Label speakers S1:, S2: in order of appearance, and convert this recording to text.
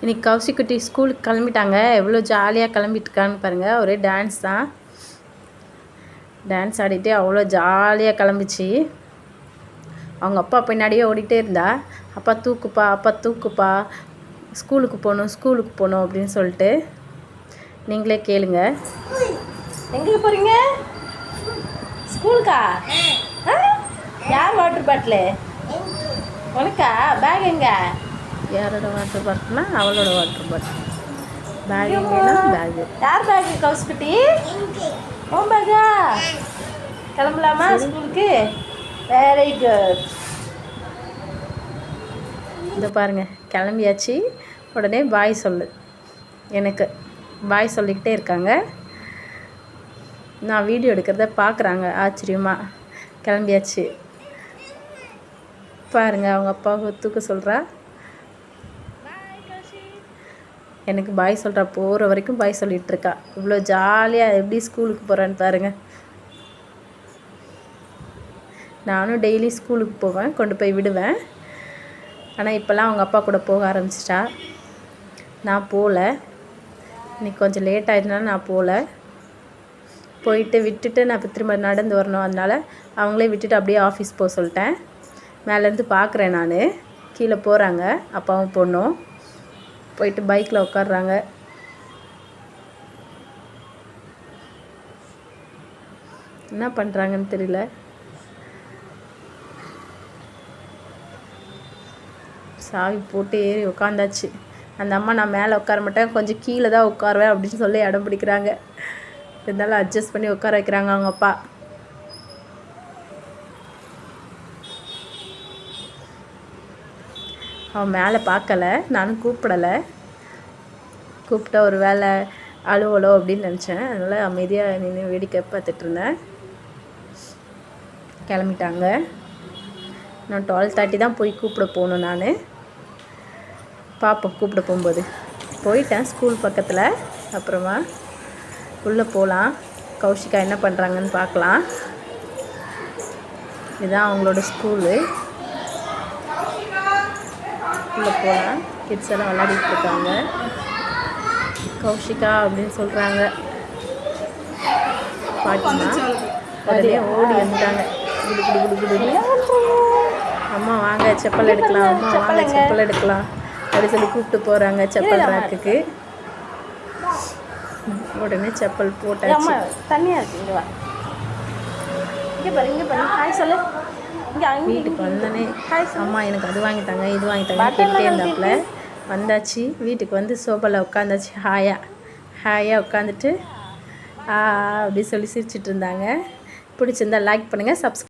S1: இன்றைக்கி கௌசிக்குட்டி ஸ்கூலுக்கு கிளம்பிட்டாங்க. எவ்வளோ ஜாலியாக கிளம்பிட்டுருக்கான்னு பாருங்கள். ஒரே டான்ஸ் தான். டான்ஸ் ஆடிட்டு அவ்வளோ ஜாலியாக கிளம்பிச்சு. அவங்க அப்பா பின்னாடியே ஓடிட்டே இருந்தா, அப்பா தூக்குப்பா, அப்பா தூக்குப்பா, ஸ்கூலுக்கு போகணும் அப்படின்னு சொல்லிட்டு. நீங்களே கேளுங்க. எங்கே போகிறீங்க? ஸ்கூலுக்கா? யார் வாட்டர் பாட்டிலு உனக்கா? பேக் எங்கே? யாரோட வாட்டர் பாட்டில்னா அவளோட வாட்டர் பாட்டில். பேக் எங்கன்னா பேகு. யார் பேகு கௌசிக்குட்டி? ஓ பேகா? கிளம்பலாமா ஸ்கூலுக்கு? Very good. இந்த பாருங்கள், கிளம்பியாச்சு. உடனே பாய் சொல்லு. எனக்கு பாய் சொல்லிக்கிட்டே இருக்காங்க. நான் வீடியோ எடுக்கிறத பார்க்குறாங்க ஆச்சரியமாக. கிளம்பியாச்சு பாருங்கள். அவங்க அப்பாவை தூக்க சொல்கிறா. எனக்கு பாய் சொல்கிறா. போகிற வரைக்கும் பாய் சொல்லிகிட்ருக்கா. இவ்வளோ ஜாலியாக எப்படி ஸ்கூலுக்கு போகிறான்னு பாருங்கள். நானும் டெய்லி ஸ்கூலுக்கு போவேன், கொண்டு போய் விடுவேன். ஆனால் இப்போல்லாம் அவங்க அப்பா கூட போக ஆரம்பிச்சிட்டா. நான் போகல. இன்றைக்கி கொஞ்சம் லேட் ஆகிடுனால நான் போகல. போயிட்டு விட்டுட்டு நான் இப்போ திரும்ப நடந்து வரணும். அதனால் அவங்களே விட்டுட்டு அப்படியே ஆஃபீஸ் போக சொல்லிட்டேன். மேலேருந்து பார்க்குறேன் நான். கீழே போகிறாங்க அப்பாவும் பொண்ணும். போயிட்டு பைக்கில் உட்காடுறாங்க. என்ன பண்ணுறாங்கன்னு தெரியல. சாவி போட்டு ஏறி உட்காந்தாச்சு. அந்த அம்மா நான் மேலே உட்கார மாட்டேன், கொஞ்சம் கீழே தான் உட்காருவேன் அப்படின்னு சொல்லி இடம் பிடிக்கிறாங்க. இருந்தாலும் அட்ஜஸ்ட் பண்ணி உட்கார வைக்கிறாங்க அவங்க அப்பா. அவன் மேலே பார்க்கல, நானும் கூப்பிடலை. கூப்பிட்டா ஒரு வேலை அழுவலோ அப்படின்னு நினச்சேன். அதனால் அமைதியாக நின்று வேடிக்கை பார்த்துட்டு இருந்தேன். கிளம்பிட்டாங்க. நான் 12:30 தான் போய் கூப்பிட போகணும். நான் பார்ப்போம் கூப்பிட போகும்போது. போயிட்டேன் ஸ்கூல் பக்கத்தில். அப்புறமா உள்ளே போகலாம். கௌஷிகா என்ன பண்ணுறாங்கன்னு பார்க்கலாம். இதுதான் அவங்களோட ஸ்கூலு. உள்ளே போகலாம். கிட்ஸ் எல்லாம் விளையாடிட்டு இருக்காங்க. கௌஷிகா அப்படின்னு சொல்கிறாங்க. பாட்டிமா உடனே ஓடி வந்துட்டாங்க. குடு குடு குடு குடு. அம்மா வாங்க செப்பல் எடுக்கலாம், அம்மா வாங்க செப்பல் எடுக்கலாம் அப்படி சொல்லி கூப்பிட்டு போகிறாங்க செப்பல் ரேக்குக்கு. உடனே செப்பல் போட்டாச்சு. தனியாக இருக்கு. இங்கே வா, இங்கே பாரு, இங்கே பாரு. ஹாய் சொல்லு. வீட்டுக்கு வந்தோடனே அம்மா எனக்கு அது வாங்கிட்டாங்க இது வாங்கிட்டாங்க கேட்டே இருந்தாப்புல. வந்தாச்சு. வீட்டுக்கு வந்து சோஃபாவில் உட்காந்தாச்சு. ஹாயாக உட்காந்துட்டு அப்படி சொல்லி சிரிச்சிட்டு இருந்தாங்க. பிடிச்சிருந்தா லைக் பண்ணுங்கள், சப்ஸ்கிரைப்